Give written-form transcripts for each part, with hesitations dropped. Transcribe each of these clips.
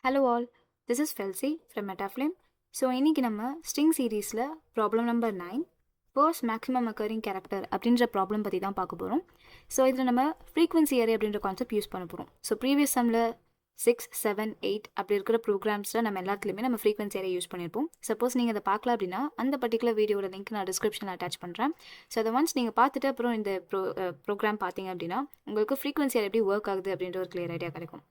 Hello all, this is Felsi from Metaflame. So இன்றைக்கி நம்ம string சீரீஸில் problem number 9 first maximum occurring character அப்படின்ற problem பற்றி தான் பார்க்க போகிறோம். ஸோ இதில் நம்ம ஃப்ரீக்வன்சி அரே அப்படின்ற கான்செப்ட் யூஸ் பண்ண போகிறோம். ஸோ ப்ரீவியஸ் சம்மில் 6, 7, 8 அப்படி இருக்கிற ப்ரோக்ராம்ஸில் நம்ம எல்லாத்துலேயுமே நம்ம ஃப்ரீக்வன்சி அரே யூஸ் பண்ணியிருப்போம். சப்போஸ் நீங்கள் அதை பார்க்கல அப்படின்னா அந்த பர்டிகுலர் வீடியோட லிங்க் நான் டிஸ்கிரிப்ஷனில் அட்டாச் பண்ணுறேன். ஸோ அதை ஒன்ஸ் நீங்கள் பார்த்துட்டு அப்புறம் இந்த ப்ரோக்ராம் பார்த்தீங்க அப்படின்னா உங்களுக்கு ஃப்ரீக்வன்சி அரே எப்படி ஒர்க் ஆகுது அப்படின்ற ஒரு கிளியர் ஐடியா கிடைக்கும்.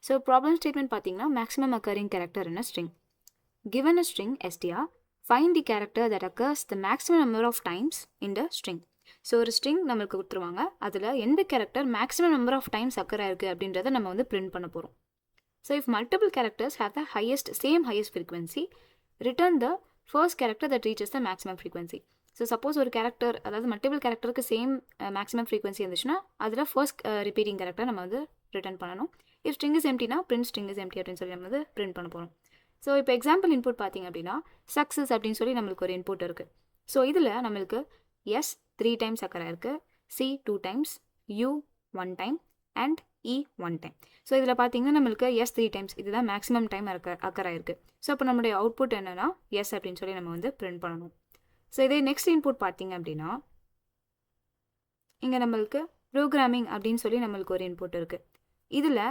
ஸோ ப்ராப்ளம் ஸ்டேட்மெண்ட் பார்த்தீங்கன்னா maximum occurring character in a string. Given a string str, find the character that occurs the maximum number of times in the string. So ஒரு string நம்மளுக்கு கொடுத்துருவாங்க, அதில் எந்த character maximum number of times occur ஆயிருக்கு அப்படின்றத நம்ம வந்து print பண்ண போகிறோம். So if multiple characters have the same highest frequency, return the first character that reaches the maximum frequency. So suppose ஒரு கேரக்டர், அதாவது மல்டிபிள் கேரக்டருக்கு சேம் மேக்ஸிமம் ஃப்ரீக்வன்சி இருந்துச்சுன்னா அதில் ஃபர்ஸ்ட் ரிப்பீட்டிங் கேரக்டர் நம்ம வந்து ரிட்டர்ன் பண்ணணும். இஃப் ஸ்ட்ரிங் இஸ் எம்டினா print string is empty அப்படின்னு சொல்லி நம்ம வந்து பிரிண்ட் பண்ண போகிறோம். ஸோ இப்போ எக்ஸாம்பிள் இன்புட் பார்த்தீங்க அப்படின்னா சக்ஸஸ் அப்படின்னு சொல்லி நம்மளுக்கு ஒரு இன்புட் இருக்குது. ஸோ இதில் நம்மளுக்கு எஸ் 3 டைம்ஸ் அக்கர் ஆயிருக்கு, C 2 times, you 1 time and E 1 time. So இதில் பார்த்தீங்கன்னா நம்மளுக்கு எஸ் 3 டைம்ஸ், இதுதான் மேக்ஸிமம் டைம் அக்கர் ஆயிருக்கு. ஸோ அப்போ நம்மளுடைய அவுட்புட் என்னன்னா எஸ் அப்படின்னு சொல்லி நம்ம வந்து பிரிண்ட் பண்ணணும். ஸோ இதே நெக்ஸ்ட் இன்புட் பார்த்தீங்க அப்படின்னா இங்கே நம்மளுக்கு ப்ரோக்ராமிங் அப்படின்னு சொல்லி நம்மளுக்கு ஒரு இன்புட் இருக்குது. இதில்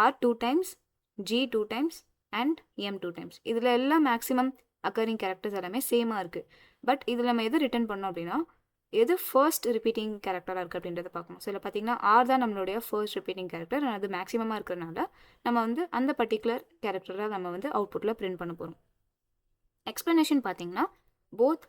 R 2 times, G 2 times and M 2 times. இதில் எல்லா மேக்ஸிமம் அக்கரிங் கேரக்டர்ஸ் எல்லாமே சேமாக இருக்குது. பட் இதில் நம்ம எது ரிட்டர்ன் பண்ணோம் அப்படின்னா எது ஃபர்ஸ்ட் ரிப்பீட்டிங் கேரக்டராக இருக்குது அப்படின்றத பார்க்கணும். ஸோ இதில் பார்த்தீங்கன்னா ஆர் தான் நம்மளுடைய ஃபர்ஸ்ட் ரிப்பீட்டிங் கேரக்டர், அது மேக்ஸிமமாக இருக்கிறனால நம்ம வந்து அந்த பர்டிகுலர் கேரக்டராக நம்ம வந்து அவுட்புட்டில் பிரிண்ட் பண்ண போகிறோம். எக்ஸ்ப்ளனேஷன் பார்த்தீங்கன்னா both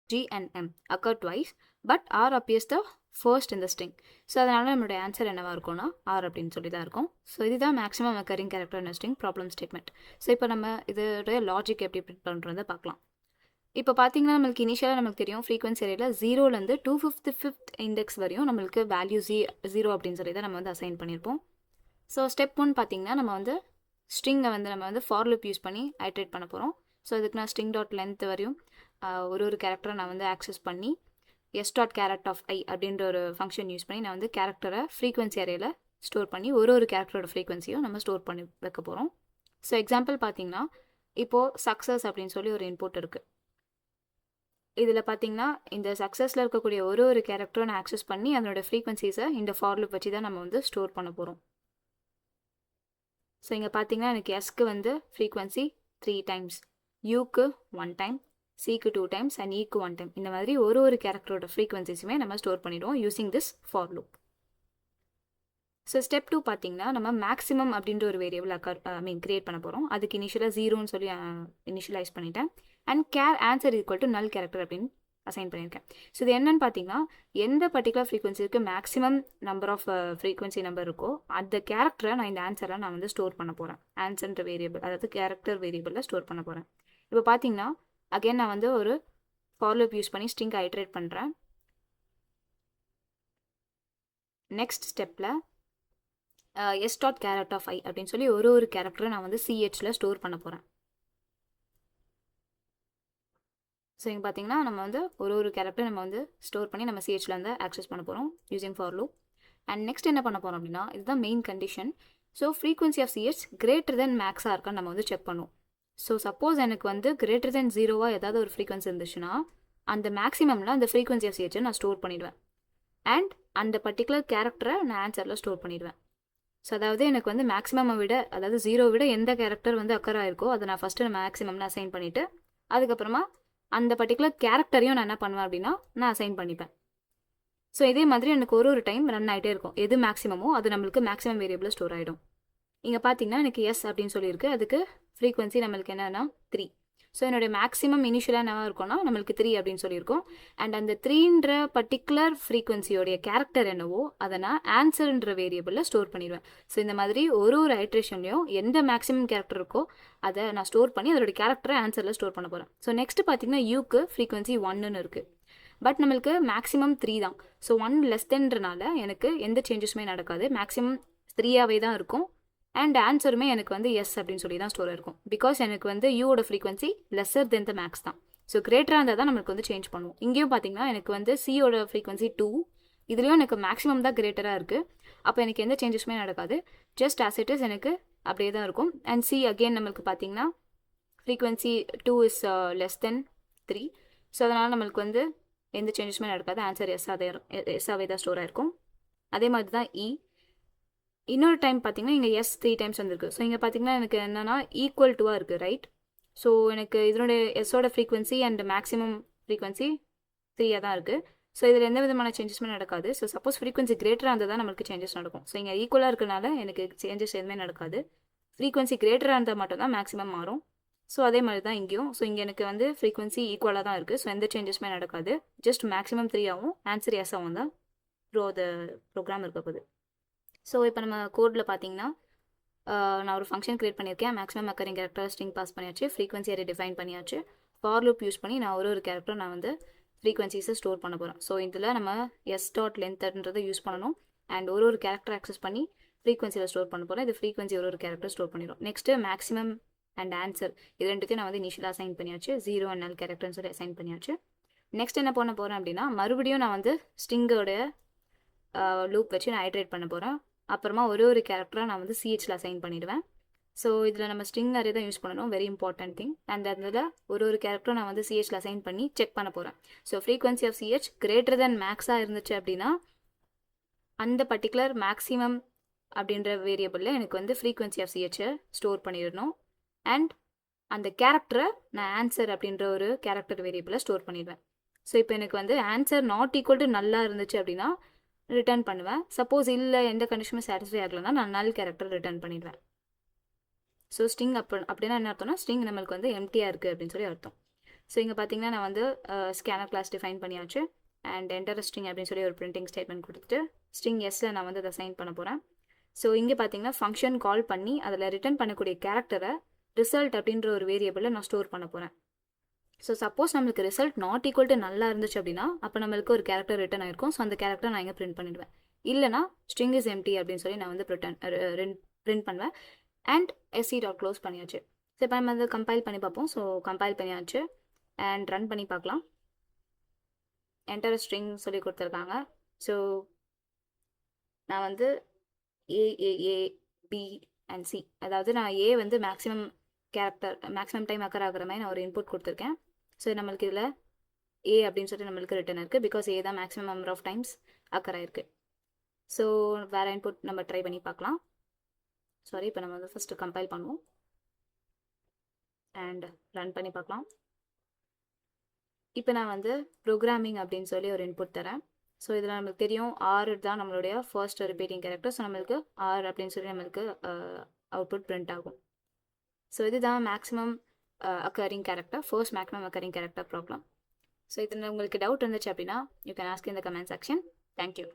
G and M occur twice, but R appears the first in the string. So அதனால் நம்மளுடைய ஆன்சர் என்னவாக இருக்கும்னா R அப்படின்னு சொல்லி தான் இருக்கும். ஸோ இதுதான் மேக்ஸிமம் அக்கரிங் கேரக்டர் இன் ஸ்ட்ரிங் ப்ராப்ளம் ஸ்டேட்மெண்ட். ஸோ இப்போ நம்ம இதோடைய லாஜிக் எப்படி பிரிண்ட் பண்ணுறதை பார்க்கலாம். இப்போ பார்த்தீங்கன்னா நம்மளுக்கு இனிஷியலாக நமக்கு தெரியும் ஃப்ரீக்வன்சி அரேல 0லேருந்து 255th இண்டெக்ஸ் வரையும் நம்மளுக்கு வேல்யூ 0 அப்படின்னு சொல்லி தான் நம்ம வந்து அசைன் பண்ணியிருப்போம். ஸோ ஸ்டெப் 1 பார்த்தீங்கன்னா நம்ம வந்து ஸ்ட்ரிங்கை வந்து நம்ம வந்து ஃபார் லூப் யூஸ் பண்ணி ஐட்ரேட் பண்ண போகிறோம். ஸோ இதுக்கு நான் ஸ்ட்ரிங் டாட் லென்த் வரையும் ஒரு கேரக்டரை நான் வந்து ஆக்சஸ் பண்ணி எஸ் டாட் கேரக்ட் ஆஃப் ஐ அப்படின்ற ஒரு ஃபங்க்ஷன் யூஸ் பண்ணி நான் வந்து கேரக்டரை ஃப்ரீக்வன்சி அரேல ஸ்டோர் பண்ணி ஒரு கேரக்டரோட ஃப்ரீக்வன்சியும் நம்ம ஸ்டோர் பண்ணி வைக்க போகிறோம். ஸோ எக்ஸாம்பிள் பார்த்தீங்கன்னா இப்போது சக்ஸஸ் அப்படின்னு சொல்லி ஒரு இன்புட் இருக்குது. இதில் பார்த்தீங்கன்னா இந்த சக்ஸஸில் இருக்கக்கூடிய ஒரு கேரக்டரும் நான் ஆக்சஸ் பண்ணி அதனோட ஃப்ரீக்வன்சிஸை இந்த ஃபார் லூப் வச்சு தான் நம்ம வந்து ஸ்டோர் பண்ண போகிறோம். ஸோ இங்கே பார்த்தீங்கன்னா எனக்கு எஸ்க்கு வந்து ஃப்ரீக்வன்சி 3 டைம்ஸ், யூக்கு 1 டைம், சிக்கு 2 டைம்ஸ் அண்ட் ஈக்கு 1 டைம். இந்த மாதிரி ஒரு கேரக்டரோட ஃப்ரீக்வன்சிஸுமே நம்ம ஸ்டோர் பண்ணிடுவோம் using this for loop. So step 2 பார்த்தீங்கன்னா நம்ம மேக்ஸிமம் அப்படின்ற ஒரு வேரியபிள் கிரியேட் பண்ண போகிறோம். அதுக்கு இனிஷியலாக 0ன்னு சொல்லி இனிஷியலைஸ் பண்ணிட்டேன். And answer equal to null character அப்படின்னு அசைன் பண்ணியிருக்கேன். ஸோ இது என்னன்னு பார்த்தீங்கன்னா எந்த பர்டிகுலர் ஃப்ரீக்வன்சிக்கு maximum number of frequency number இருக்கோ அந்த கேரக்டரை நான் இந்த ஆன்சரை நான் வந்து ஸ்டோர் பண்ண போகிறேன். ஆன்சர்ன்ற வேரியபிள், அதாவது கேரக்டர் வேரியபிளில் ஸ்டோர் பண்ண போகிறேன். இப்போ பார்த்தீங்கன்னா அகைன் நான் வந்து ஒரு ஃபார் லூப் யூஸ் பண்ணி ஸ்ட்ரிங் ஐட்ரேட் பண்ணுறேன். நெக்ஸ்ட் ஸ்டெப்பில் எஸ் டாட் கேரக்ட் ஆஃப் ஐ அப்படின்னு சொல்லி ஒரு கேரக்டரை நான் வந்து சிஹெச்சில் ஸ்டோர் பண்ண போகிறேன். ஸோ இங்கே பார்த்தீங்கன்னா நம்ம வந்து ஒரு கேரக்டர் நம்ம வந்து ஸ்டோர் பண்ணி நம்ம சிஹெச்சில் வந்து ஆக்சஸ் பண்ண போகிறோம் using for loop. And next என்ன பண்ண போகிறோம் அப்படின்னா இதுதான் main condition. So frequency of CH greater then மேக்ஸாக இருக்கான்னு நம்ம வந்து செக் பண்ணுவோம். ஸோ சப்போஸ் எனக்கு வந்து கிரேட்டர் தென் 0 ஏதாவது ஒரு ஃப்ரீக்வன்சி இருந்துச்சுன்னா அந்த மேக்ஸிமமில் அந்த ஃப்ரீக்வன்சி ஆஃப் சிஹெச்சை நான் ஸ்டோர் பண்ணிவிடுவேன். அண்ட் அந்த பர்டிகுலர் கேரக்டரை நான் ஆன்சரில் ஸ்டோர் பண்ணிடுவேன். ஸோ அதாவது எனக்கு வந்து மேக்ஸிமமை விட, அதாவது 0 விட எந்த கேரக்டர் வந்து அக்கர் ஆயிருக்கோ அதை நான் ஃபஸ்ட்டு மேக்ஸிமமில் அசைன் பண்ணிவிட்டு அதுக்கப்புறமா அந்த பர்டிகுலர் கேரக்டரையும் நான் என்ன பண்ணுவேன் அப்படின்னா நான் அசைன் பண்ணிப்பேன். ஸோ இதே மாதிரி எனக்கு ஒரு டைம் ரன் ஆகிட்டே இருக்கும். எது மேக்ஸிமமோ அது நம்மளுக்கு மேக்ஸிமம் வேரியபிளில் ஸ்டோர் ஆகிடும். இங்கே பார்த்தீங்கன்னா எனக்கு எஸ் அப்படின்னு சொல்லியிருக்கு, அதுக்கு ஃப்ரீக்வன்சி நம்மளுக்கு என்னன்னா 3. ஸோ என்னுடைய மேக்ஸிமம் இனிஷியலாக என்னவா இருக்கும்னா நம்மளுக்கு 3 அப்படின்னு சொல்லியிருக்கோம். அண்ட் அந்த 3ன்ற பர்டிகுலர் ஃப்ரீக்வன்சியோடைய கேரக்டர் என்னவோ அதை நான் ஆன்சர்ன்ற வேரியபிளில் ஸ்டோர் பண்ணிடுவேன். ஸோ இந்த மாதிரி ஒரு ஐட்ரேஷன்லையும் எந்த மேக்ஸிமம் கேரக்டர் இருக்கோ அதை நான் ஸ்டோர் பண்ணி அதோட கேரக்டரை ஆன்சரில் ஸ்டோர் பண்ண போகிறேன். ஸோ நெக்ஸ்ட் பார்த்தீங்கன்னா யூக்கு ஃப்ரீக்வன்சி 1ன்னு இருக்குது. பட் நம்மளுக்கு மேக்ஸிமம் 3 தான். ஸோ 1 லெஸ் தென்றனால எனக்கு எந்த சேஞ்சஸுமே நடக்காது, மேக்ஸிமம் 3ஆகவே தான் இருக்கும். அண்ட் ஆன்சருமே எனக்கு வந்து எஸ் அப்படின்னு சொல்லி தான் ஸ்டோர் இருக்கும். பிகாஸ் எனக்கு வந்து யூவோட ஃப்ரீக்வன்சி லெஸ்ஸர் தென் த மேக்ஸ் தான். ஸோ கிரேட்டராக இருந்தால் தான் நம்மளுக்கு வந்து சேஞ்ச் பண்ணுவோம். இங்கேயும் பார்த்தீங்கன்னா எனக்கு வந்து சியோட ஃப்ரீக்வன்சி 2, இதுலேயும் எனக்கு மேக்ஸிமம் தான் கிரேட்டராக இருக்குது. அப்போ எனக்கு எந்த சேஞ்சஸுமே நடக்காது. ஜஸ்ட் ஆஸ் இட் இஸ் எனக்கு அப்படியே தான் இருக்கும். அண்ட் சி அகெயின் நம்மளுக்கு பார்த்தீங்கன்னா frequency 2 is less than 3. So அதனால் நம்மளுக்கு வந்து எந்த சேஞ்சஸுமே நடக்காது. ஆன்சர் எஸ்ஸாவே தான் ஸ்டோர் ஆயிருக்கும். அதே மாதிரி தான் இ. இன்னொரு டைம் பார்த்தீங்கன்னா இங்கே எஸ் 3 டைம்ஸ் வந்திருக்கு. ஸோ இங்கே பார்த்தீங்கன்னா எனக்கு என்னென்னா ஈக்குவல் டுவாக இருக்குது, ரைட்? ஸோ எனக்கு இதனுடைய எஸ்ஸோட ஃப்ரீக்வன்சி அண்ட் மேக்ஸிமம் ஃப்ரீக்வன்சி 3 தான் இருக்குது. ஸோ இதில் எந்த விதமான சேஞ்சஸுமே நடக்காது. ஸோ சப்போஸ் ஃப்ரீக்வன்சி கிரேட்டராக இருந்தால் தான் நம்மளுக்கு சேஞ்சஸ் நடக்கும். ஸோ இங்கே ஈக்குவலாக இருக்கனால எனக்கு சேஞ்சஸ் எதுவுமே நடக்காது. ஃப்ரீக்வன்சி கிரேட்டராக இருந்தால் மட்டும் தான் மேக்ஸிமம் மாறும். ஸோ அதே மாதிரி தான் இங்கேயும். ஸோ இங்கே எனக்கு வந்து ஃப்ரீக்வன்சி ஈக்குவலாக தான் இருக்குது. ஸோ எந்த சேஞ்சஸுமே நடக்காது. ஜஸ்ட் மேக்ஸிமம் 3 ஆகும், ஆன்சர் எஸ் ஆகும் தான் ப்ரோக்ராம் இருக்க போகுது. ஸோ இப்போ நம்ம கோடில் பார்த்தீங்கன்னா நான் ஒரு ஃபங்க்ஷன் க்ரியேட் பண்ணியிருக்கேன். Maximum occurring character string pass பண்ணியாச்சு, ஃப்ரீக்வன்சி அரே டிஃபைன் பண்ணியாச்சு. ஃபார் லூப் யூஸ் பண்ணி நான் ஒரு கேரக்டர் நான் வந்து ஃப்ரீக்வன்சிஸை ஸ்டோர் பண்ண போகிறேன். ஸோ இதில் நம்ம s.lengthன்றதை யூஸ் பண்ணணும். அண்ட் ஒரு கேரக்டர் ஆக்சஸ் பண்ணி ஃப்ரீக்வன்சியில் ஸ்டோர் பண்ண போகிறேன். இது ஃப்ரீக்வன்சி ஒரு கேரக்டர் ஸ்டோர் பண்ணிடும். நெக்ஸ்ட்டு மேக்ஸிமம் அண்ட் ஆன்சர் இது ரெண்டுத்தையும் நான் வந்து இனிஷியலாக அசைன் பண்ணியாச்சு. 0 and null கேரக்டர்னு சொல்லி அசைன் பண்ணியாச்சு. நெக்ஸ்ட் என்ன பண்ண போகிறேன் அப்படின்னா மறுபடியும் நான் வந்து ஸ்ட்ரிங்கோடைய லூப் வச்சு நான் ஐட்ரேட் பண்ண போகிறேன். அப்புறமா ஒரு கேரக்டராக நான் வந்து சிஹெச்சில் அசைன் பண்ணிவிடுவேன். ஸோ இதில் நம்ம ஸ்ட்ரிங் அரே தான் யூஸ் பண்ணணும், வெரி இம்பார்ட்டன்ட் திங். அண்ட் அதில் ஒரு கேரக்டரும் நான் வந்து சிஹெச்சில் அசைன் பண்ணி செக் பண்ண போகிறேன். So frequency of CH greater then மேக்ஸாக இருந்துச்சு அப்படின்னா அந்த பர்டிகுலர் மேக்ஸிமம் அப்படின்ற வேரியபிளில் எனக்கு வந்து ஃப்ரீக்வன்சி ஆஃப் சிஹெச்சை ஸ்டோர் பண்ணிடணும். அண்ட் அந்த கேரக்டரை நான் ஆன்சர் அப்படின்ற ஒரு கேரக்டர் வேரியபிளை ஸ்டோர் பண்ணிடுவேன். ஸோ இப்போ எனக்கு வந்து ஆன்சர் நாட் ஈக்குவல் டு நல்லா இருந்துச்சு அப்படின்னா ரிட்டர்ன் பண்ணுவேன். சப்போஸ் இல்லை எந்த கண்டிஷனுமே சாட்டிஸ்ஃபை ஆகலைன்னா நான் நல் கேரக்டர் ரிட்டர்ன் பண்ணிடுவேன். ஸோ ஸ்ட்ரிங் அப்படின்னா என்ன அர்த்தம்னா ஸ்ட்ரிங் நம்மளுக்கு வந்து எம்டியாக இருக்குது அப்படின்னு சொல்லி அர்த்தம். ஸோ இங்கே பார்த்தீங்கன்னா நான் வந்து ஸ்கேனர் கிளாஸ் டிஃபைன் பண்ணியாச்சு. அண்ட் என்டர் ஸ்ட்ரிங் அப்படின்னு சொல்லி ஒரு பிரிண்டிங் ஸ்டேட்மெண்ட் கொடுத்துட்டு ஸ்ட்ரிங் எஸ்ஸில் நான் வந்து அதை அசைன் பண்ண போகிறேன். ஸோ இங்கே பார்த்தீங்கன்னா ஃபங்க்ஷன் கால் பண்ணி அதில் ரிட்டர்ன் பண்ணக்கூடிய கேரக்டரை ரிசல்ட் அப்படின்ற ஒரு வேரியபிளில் நான் ஸ்டோர் பண்ண போகிறேன். ஸோ சப்போஸ் நம்மளுக்கு ரிசல்ட் நாட் ஈக்குவல் டு நல்லா இருந்துச்சு அப்படின்னா அப்போ நம்மளுக்கு ஒரு கேரக்டர் ரிட்டர்ன் ஆயிருக்கும். ஸோ அந்த கேரக்டர் நான் இங்கே பிரிண்ட் பண்ணிடுவேன். இல்லைனா ஸ்ட்ரிங் இஸ் எம்டி அப்படின்னு சொல்லி நான் வந்து பிரிண்ட் பண்ணுவேன். அண்ட் sc.close பண்ணியாச்சு. ஸோ இப்போ நம்ம வந்து கம்பைல் பண்ணி பார்ப்போம். ஸோ கம்பைல் பண்ணியாச்சு அண்ட் ரன் பண்ணி பார்க்கலாம். என்டர் ஸ்ட்ரிங் சொல்லி கொடுத்துருக்காங்க. ஸோ நான் வந்து ஏ பி அண்ட் சி, அதாவது நான் ஏ வந்து மேக்ஸிமம் டைம் அக்கர் ஆகிற மாதிரி நான் ஒரு இன்புட் கொடுத்துருக்கேன். ஸோ நம்மளுக்கு இதில் ஏ அப்படின்னு சொல்லிட்டு நம்மளுக்கு ரிட்டர்ன் இருக்குது. பிகாஸ் ஏ தான் maximum number of times occur ஆயிருக்கு. ஸோ வேறு இன்புட் நம்ம ட்ரை பண்ணி பார்க்கலாம். சாரி, இப்போ நம்ம வந்து ஃபஸ்ட்டு கம்பைல் பண்ணுவோம் அண்ட் ரன் பண்ணி பார்க்கலாம். இப்போ நான் வந்து ப்ரோக்ராமிங் அப்படின்னு சொல்லி ஒரு இன்புட் தரேன். ஸோ இதில் நம்மளுக்கு தெரியும் ஆர் தான் நம்மளுடைய ஃபர்ஸ்ட் ரிப்பீட்டிங் கேரக்டர். ஸோ நம்மளுக்கு ஆர் அப்படின்னு சொல்லி நம்மளுக்கு அவுட்புட் பிரிண்ட் ஆகும். ஸோ இதுதான் maximum occurring character, first maximum occurring character problem. So இதில் உங்களுக்கு டவுட் இருந்துச்சு அப்படின்னா you can ask in the comment section. Thank you.